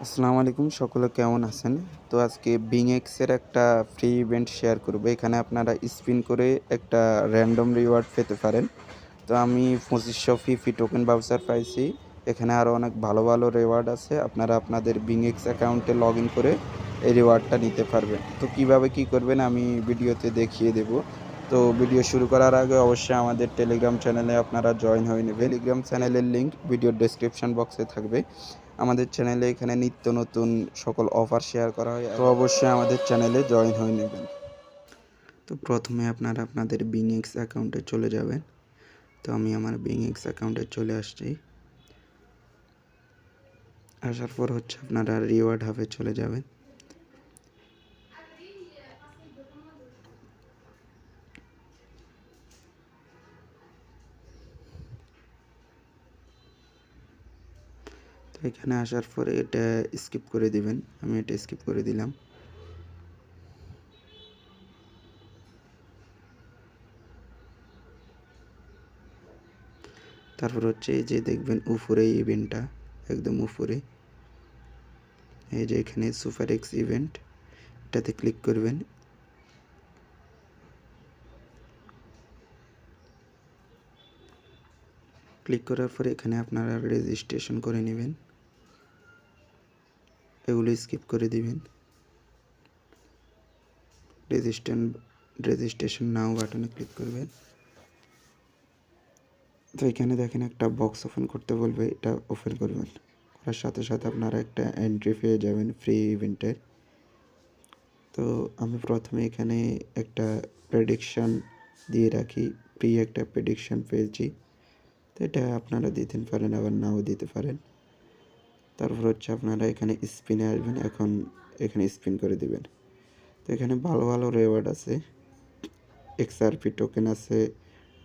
আসসালামু আলাইকুম, সকলে কেমন আছেন? তো আজকে বিংএক্স এর একটা ফ্রি ইভেন্ট শেয়ার করব। এখানে আপনারা স্পিন করে একটা র‍্যান্ডম রিওয়ার্ড পেতে পারেন। তো আমি ২৫০০ ফিফি টোকেন ভাউচার পাইছি। এখানে আরও অনেক ভালো ভালো রিওয়ার্ড আছে। আপনারা আপনাদের বিংএক্স অ্যাকাউন্টে লগ ইন করে এই রিওয়ার্ডটা নিতে পারবেন। তো কিভাবে কি করবেন আমি ভিডিওতে দেখিয়ে দেব। তো ভিডিও শুরু করার আগে অবশ্যই আমাদের টেলিগ্রাম চ্যানেলে আপনারা জয়েন হয়ে নেবেন। টেলিগ্রাম চ্যানেলের লিঙ্ক ভিডিওর ডেসক্রিপশন বক্সে থাকবে। আমাদের চ্যানেলে এখানে নিত্য নতুন সকল অফার শেয়ার করা হয়, তো অবশ্যই আমাদের চ্যানেলে জয়েন হয়ে নেবেন। তো প্রথমে আপনারা আপনাদের বিংএক্স অ্যাকাউন্টে চলে যাবেন। তো আমি আমার বিংএক্স অ্যাকাউন্টে চলে আসছি। আসার পর আপনারা রিওয়ার্ড হাবে চলে যাবেন। তো এখানে আসার পরে এটা স্কিপ করে দিবেন। আমি এটা স্কিপ করে দিলাম। তারপর এই যে দেখবেন উপরে ইভেন্টটা একদম উপরে, এই যে এখানে সুপার এক্স ইভেন্ট, এটাতে ক্লিক করবেন। ক্লিক করার পরে এখানে আপনারা রেজিস্ট্রেশন করে নেবেন। এগুলো স্কিপ করে দিবেন। রেজিস্ট্রেশন নাও বাটনে ক্লিক করবেন। তো এখানে দেখেন একটা বক্স ওপেন করতে বলবে, এটা ওপেন করবেন। করার সাথে সাথে আপনারা একটা এন্ট্রি পেয়ে যাবেন ফ্রি ইভেন্টের। তো আমি প্রথমে এখানে একটা প্রেডিকশন দিয়ে রাখি, ফ্রি একটা প্রেডিকশন পেয়েছি। তো এটা আপনারা দিতে পারেন, আবার নাও দিতে পারেন। তারপর আপনারা এখানে স্পিনে আসবেন। এখন এখানে স্পিন করে দিবেন। তো এখানে ভালো ভালো রিওয়ার্ড আছে, এক্সআরপি টোকেন আছে,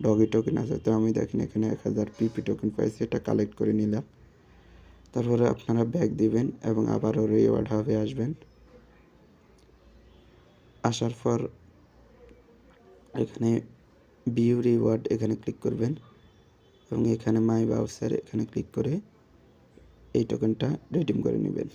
ডগি টোকেন আছে। তো আমি দেখেন এখানে 1000 পিপি টোকেন পাইছি, এটা কালেক্ট করে নিলাম। তারপরে আপনারা ব্যাক দিবেন এবং আবারও রিওয়ার্ড হাবে আসবেন। আসার পর এখানে ভিউ রিওয়ার্ড এখানে ক্লিক করবেন এবং এখানে মাই ভাউচার এখানে ক্লিক করে এই টোকেনটা রিডিম করে নেবেন।